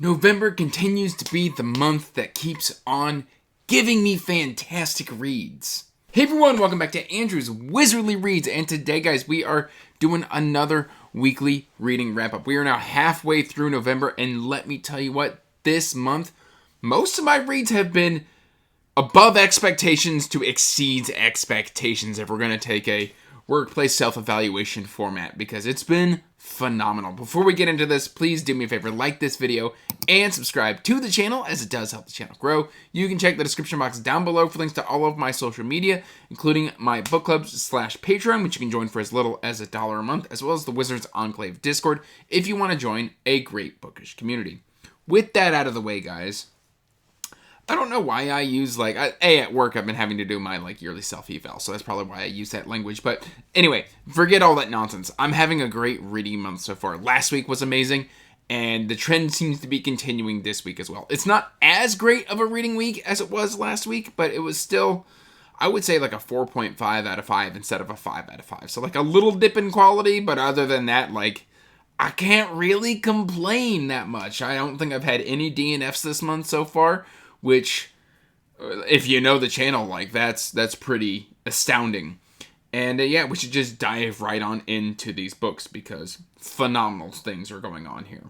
November continues to be the month that keeps on giving me fantastic reads. Hey everyone, welcome back to Andrew's Wizardly Reads, and today, guys, we are doing another weekly reading wrap-up. We are now halfway through November, and let me tell you what, this month, most of my reads have been above expectations to exceed expectations if we're going to take a workplace self-evaluation format, because it's been phenomenal. Before we get into this, please do me a favor, like this video and subscribe to the channel, as it does help the channel grow. You can check the description box down below for links to all of my social media, including my book clubs / Patreon, which you can join for as little as $1 a month, as well as the Wizards Enclave Discord if you want to join a great bookish community. With that out of the way, guys, I don't know why I use, at work I've been having to do my, yearly self-eval, so that's probably why I use that language, but anyway, forget all that nonsense. I'm having a great reading month so far. Last week was amazing, and the trend seems to be continuing this week as well. It's not as great of a reading week as it was last week, but it was still, I would say, a 4.5 out of 5 instead of a 5 out of 5. So, a little dip in quality, but other than that, I can't really complain that much. I don't think I've had any DNFs this month so far, which, if you know the channel, that's pretty astounding. And yeah, we should just dive right on into these books, because phenomenal things are going on here.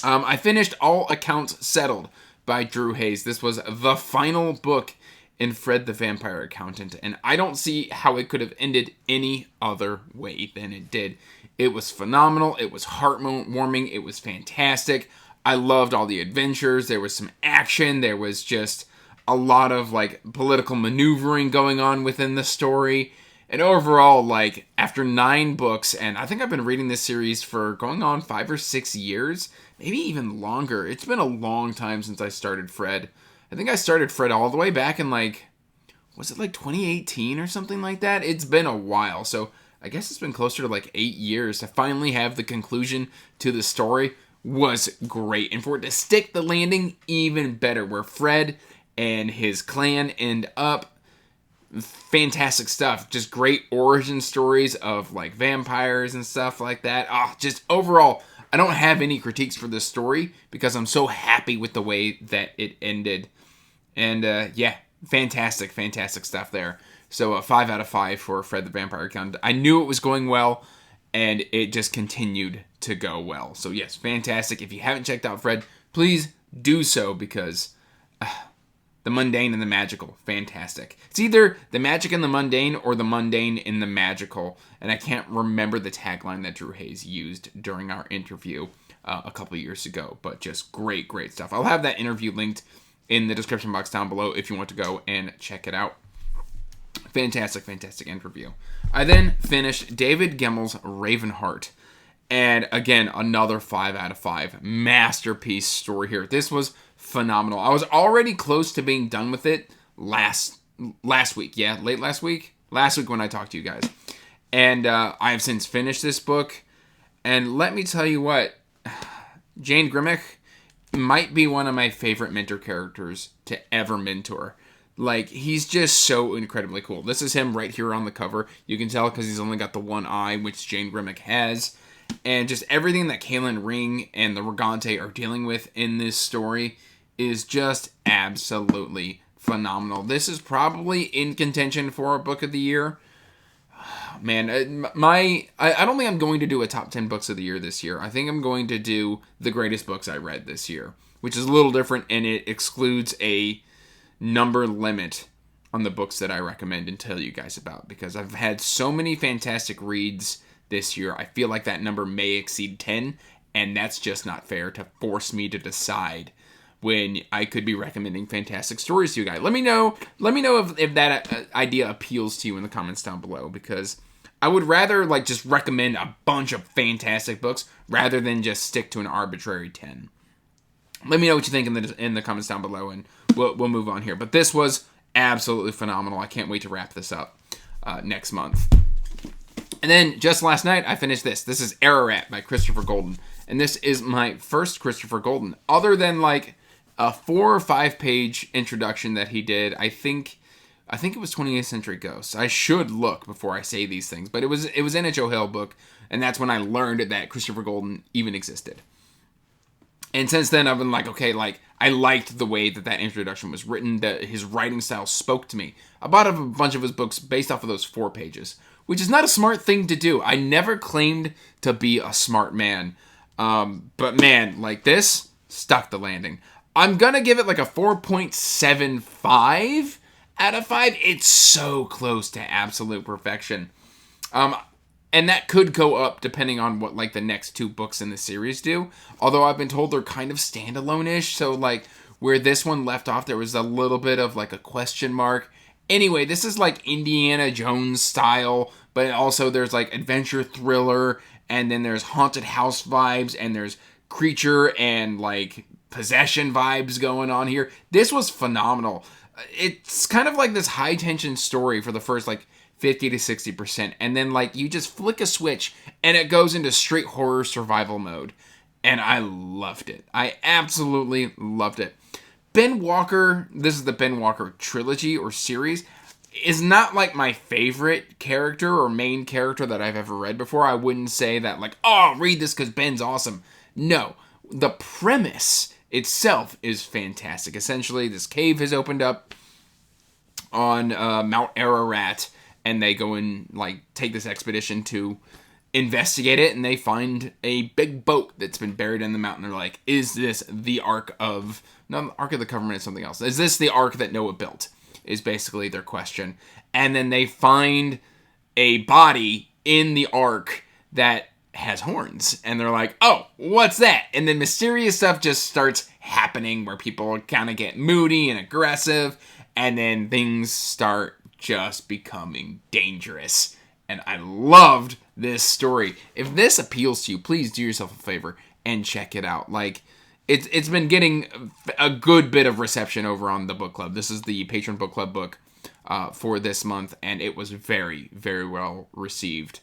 I finished All Accounts Settled by Drew Hayes. This was the final book in Fred the Vampire Accountant, and I don't see how it could have ended any other way than it did. It was phenomenal, it was heartwarming, it was fantastic. I loved all the adventures. There was some action. There was just a lot of, political maneuvering going on within the story. And overall, after 9 books, and I think I've been reading this series for going on 5 or 6 years, maybe even longer. It's been a long time since I started Fred. I think I started Fred all the way back in, was it 2018 or something like that? It's been a while, so I guess it's been closer to 8 years to finally have the conclusion to the story. Was great, and for it to stick the landing, even better, where Fred and his clan end up. Fantastic stuff. Just great origin stories of vampires and stuff like that. Just overall, I don't have any critiques for this story because I'm so happy with the way that it ended. And yeah, fantastic stuff there. So a 5 out of 5 for Fred the Vampire Accountant. I knew it was going well, and it just continued to go well. So yes, fantastic. If you haven't checked out Fred, please do so, because the mundane and the magical, fantastic. It's either the magic and the mundane or the mundane in the magical, and I can't remember the tagline that Drew Hayes used during our interview a couple years ago, but just great stuff. I'll have that interview linked in the description box down below if you want to go and check it out. Fantastic interview. I then finished David Gemmell's Ravenheart. And again, another 5 out of 5. Masterpiece story here. This was phenomenal. I was already close to being done with it last week. Yeah, late last week? Last week when I talked to you guys. And I have since finished this book. And let me tell you what, Jane Grimmick might be one of my favorite mentor characters to ever mentor. He's just so incredibly cool. This is him right here on the cover. You can tell because he's only got the one eye, which Jane Grimmick has. And just everything that Kaelin Ring and the Rigante are dealing with in this story is just absolutely phenomenal. This is probably in contention for a book of the year. Man, I don't think I'm going to do a top 10 books of the year this year. I think I'm going to do the greatest books I read this year, which is a little different, and it excludes a number limit on the books that I recommend and tell you guys about, because I've had so many fantastic reads this year. I feel like that number may exceed 10, and that's just not fair to force me to decide when I could be recommending fantastic stories to you guys. Let me know if that idea appeals to you in the comments down below, because I would rather just recommend a bunch of fantastic books rather than just stick to an arbitrary 10. Let me know what you think in the comments down below, and we'll move on here. But this was absolutely phenomenal. I can't wait to wrap this up next month. And then just last night, I finished this. This is Ararat by Christopher Golden. And this is my first Christopher Golden, other than a 4 or 5 page introduction that he did. I think it was 28th Century Ghosts. I should look before I say these things, but it was in a Joe Hill book, and that's when I learned that Christopher Golden even existed. And since then, I've been like, okay, like, I liked the way that introduction was written, that his writing style spoke to me. I bought a bunch of his books based off of those 4 pages, which is not a smart thing to do. I never claimed to be a smart man. But man, like, this stuck the landing. I'm gonna give it like a 4.75 out of 5. It's so close to absolute perfection. And that could go up depending on what, like, the next 2 books in the series do. Although I've been told they're kind of standalone-ish. So, like, where this one left off, there was a little bit of, like, a question mark. Anyway, this is, like, Indiana Jones style. But also there's, like, adventure thriller. And then there's haunted house vibes. And there's creature and, like, possession vibes going on here. This was phenomenal. It's kind of like this high-tension story for the first, like, 50 to 60%, and then, like, you just flick a switch and it goes into straight horror survival mode, and I loved it. I absolutely loved it. Ben Walker, this is the Ben Walker trilogy or series, is not like my favorite character or main character that I've ever read before. I wouldn't say that, like, oh, read this because Ben's awesome. No, the premise itself is fantastic. Essentially, this cave has opened up on Mount Ararat, and they go and, like, take this expedition to investigate it, and they find a big boat that's been buried in the mountain. They're like, is this the Ark of... No, the Ark of the Covenant is something else. Is this the Ark that Noah built? Is basically their question. And then they find a body in the Ark that has horns. And they're like, oh, what's that? And then mysterious stuff just starts happening where people kind of get moody and aggressive, and then things start just becoming dangerous. And I loved this story. If this appeals to you, please do yourself a favor and check it out. Like, it's been getting a good bit of reception over on the book club. This is the Patron Book Club book for this month, and it was very, very well received.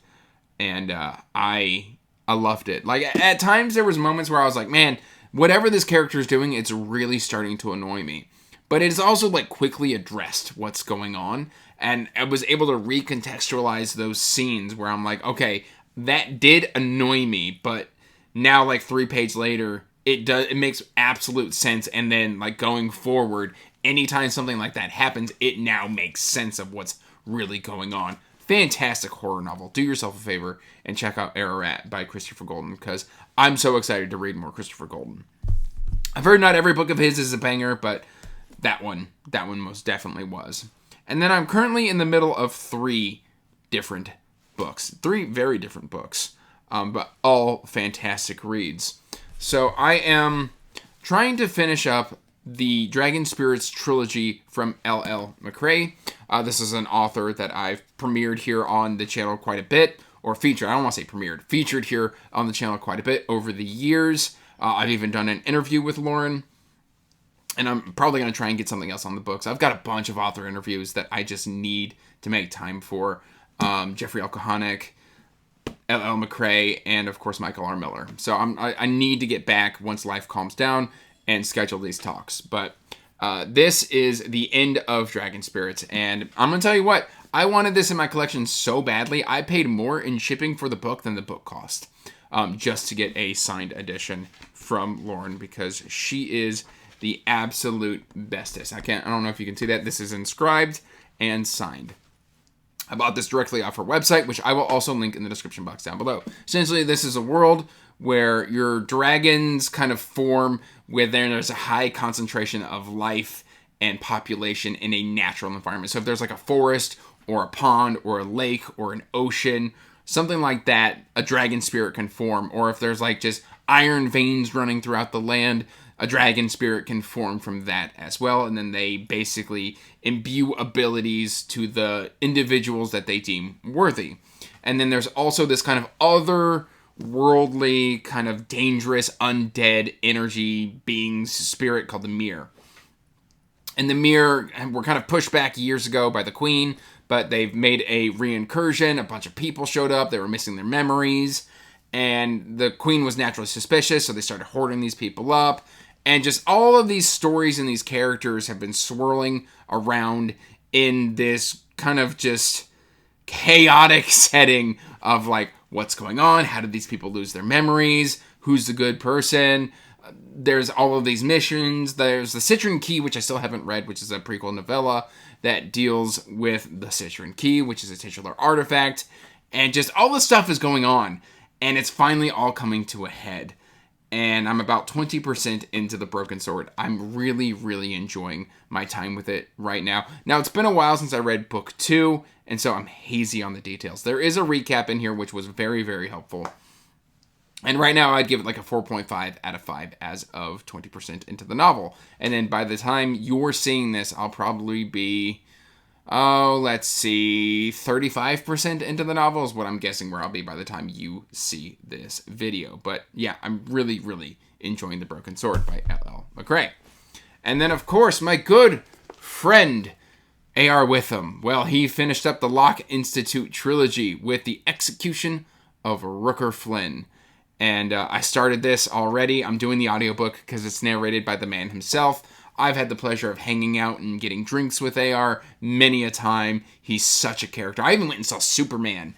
And I loved it. Like, at times there was moments where I was like, man, whatever this character is doing, it's really starting to annoy me. But it is also, like, quickly addressed what's going on. And I was able to recontextualize those scenes where I'm like, okay, that did annoy me, but now, like, 3 pages later, it makes absolute sense. And then, like, going forward, anytime something like that happens, it now makes sense of what's really going on. Fantastic horror novel. Do yourself a favor and check out Ararat by Christopher Golden, because I'm so excited to read more Christopher Golden. I've heard not every book of his is a banger, but that one most definitely was. And then I'm currently in the middle of 3 different books. 3 very different books, but all fantastic reads. So I am trying to finish up the Dragon Spirits trilogy from L.L. McRae. This is an author that I've premiered here on the channel quite a bit, or featured. I don't want to say premiered. Featured here on the channel quite a bit over the years. I've even done an interview with Lauren. And I'm probably going to try and get something else on the books. I've got a bunch of author interviews that I just need to make time for. Jeffrey L. Kohanek, L.L. McRae, and, of course, Michael R. Miller. So I need to get back once life calms down and schedule these talks. But this is the end of Dragon Spirits. And I'm going to tell you what. I wanted this in my collection so badly. I paid more in shipping for the book than the book cost. Just to get a signed edition from Lauren, because she is the absolute bestest. I don't know if you can see that. This is inscribed and signed. I bought this directly off her website, which I will also link in the description box down below. Essentially, this is a world where your dragons kind of form where there's a high concentration of life and population in a natural environment. So if there's like a forest or a pond or a lake or an ocean, something like that, a dragon spirit can form. Or if there's like just iron veins running throughout the land, a dragon spirit can form from that as well. And then they basically imbue abilities to the individuals that they deem worthy. And then there's also this kind of otherworldly, kind of dangerous, undead energy beings spirit called the Mirror. And the Mirror were kind of pushed back years ago by the Queen, but they've made a reincursion. A bunch of people showed up. They were missing their memories. And the Queen was naturally suspicious, so they started hoarding these people up. And just all of these stories and these characters have been swirling around in this kind of just chaotic setting of like, what's going on? How did these people lose their memories? Who's the good person? there's all of these missions. There's the Citron Key, which I still haven't read, which is a prequel novella that deals with the Citron Key, which is a titular artifact. And just all this stuff is going on. And it's finally all coming to a head. And I'm about 20% into the Broken Sword. I'm really, really enjoying my time with it right now. Now, it's been a while since I read book 2, and so I'm hazy on the details. There is a recap in here, which was very, very helpful. And right now, I'd give it like a 4.5 out of 5 as of 20% into the novel. And then by the time you're seeing this, I'll probably be, 35% into the novel is what I'm guessing where I'll be by the time you see this video. But yeah, I'm really, really enjoying The Broken Sword by L.L. McRae. And then, of course, my good friend, A.R. Witham. Well, he finished up the Locke Institute trilogy with The Execution of Rooker Flynn. And I started this already. I'm doing the audiobook because it's narrated by the man himself. I've had the pleasure of hanging out and getting drinks with AR many a time. He's such a character. I even went and saw Superman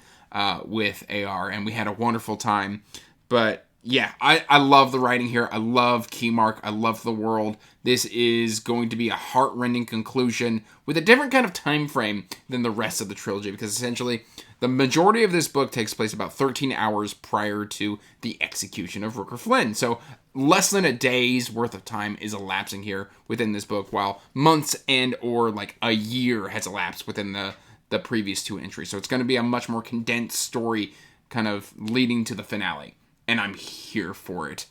with AR, and we had a wonderful time. But yeah, I love the writing here. I love Keymark. I love the world. This is going to be a heart-rending conclusion with a different kind of time frame than the rest of the trilogy, because essentially the majority of this book takes place about 13 hours prior to the execution of Rooker Flynn. So less than a day's worth of time is elapsing here within this book, while months and or like a year has elapsed within the previous 2 entries. So it's going to be a much more condensed story kind of leading to the finale. And I'm here for it.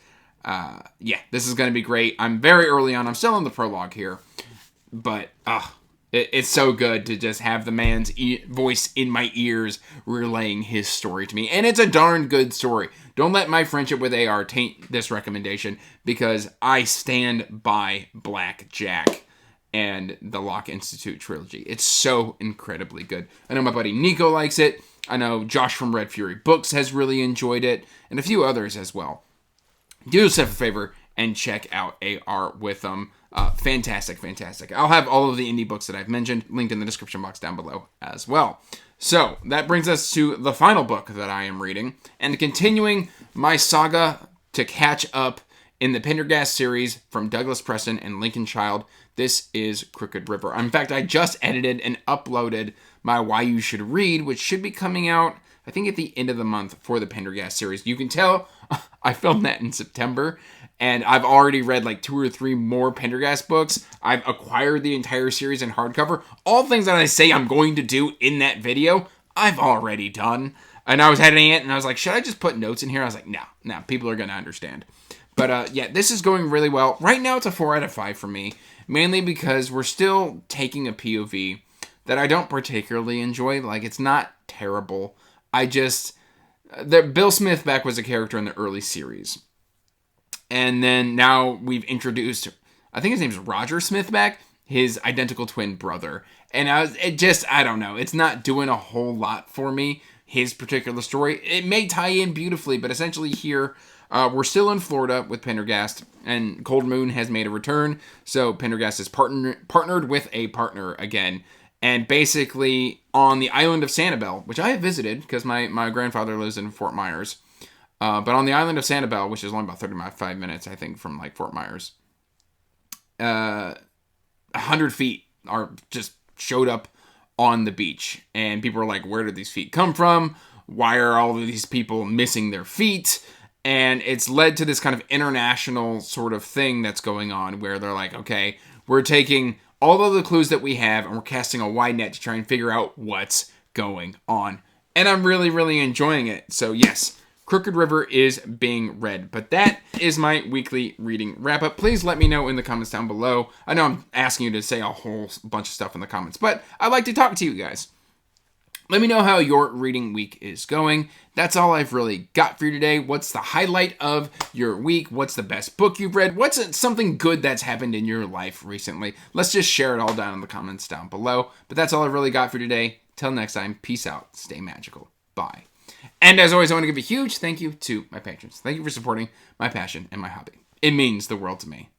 Yeah, this is going to be great. I'm very early on. I'm still in the prologue here. But it's so good to just have the man's voice in my ears relaying his story to me. And it's a darn good story. Don't let my friendship with AR taint this recommendation, because I stand by Black Jack and the Locke Institute trilogy. It's so incredibly good. I know my buddy Nico likes it. I know Josh from Red Fury Books has really enjoyed it, and a few others as well. Do yourself a favor and check out AR Witham. Fantastic, fantastic. I'll have all of the indie books that I've mentioned linked in the description box down below as well. So, that brings us to the final book that I am reading, and continuing my saga to catch up in the Pendergast series from Douglas Preston and Lincoln Child. This is Crooked River. In fact, I just edited and uploaded my Why You Should Read, which should be coming out, I think, at the end of the month for the Pendergast series. You can tell I filmed that in September, and I've already read like 2 or 3 more Pendergast books. I've acquired the entire series in hardcover. All things that I say I'm going to do in that video, I've already done. And I was editing it, and I was like, should I just put notes in here? I was like, no, people are going to understand. But yeah, this is going really well. Right now, it's a 4 out of 5 for me, mainly because we're still taking a POV that I don't particularly enjoy. Like, it's not terrible. Bill Smithback was a character in the early series. And then now we've introduced, I think his name's Roger Smithback, his identical twin brother. And I don't know. It's not doing a whole lot for me, his particular story. It may tie in beautifully, but essentially here, we're still in Florida with Pendergast, and Cold Moon has made a return. So Pendergast is partnered with a partner again. And basically on the island of Sanibel, which I have visited because my grandfather lives in Fort Myers. But on the island of Sanibel, which is only about 35 minutes, I think, from like Fort Myers, 100 feet are just showed up on the beach. And people are like, where did these feet come from? Why are all of these people missing their feet? And it's led to this kind of international sort of thing that's going on where they're like, okay, we're taking all of the clues that we have and we're casting a wide net to try and figure out what's going on. And I'm really, really enjoying it. So yes, Crooked River is being read. But that is my weekly reading wrap-up. Please let me know in the comments down below. I know I'm asking you to say a whole bunch of stuff in the comments, but I like to talk to you guys. Let me know how your reading week is going. That's all I've really got for you today. What's the highlight of your week? What's the best book you've read? What's something good that's happened in your life recently? Let's just share it all down in the comments down below. But that's all I've really got for today. Till next time, peace out. Stay magical. Bye. And as always, I want to give a huge thank you to my patrons. Thank you for supporting my passion and my hobby. It means the world to me.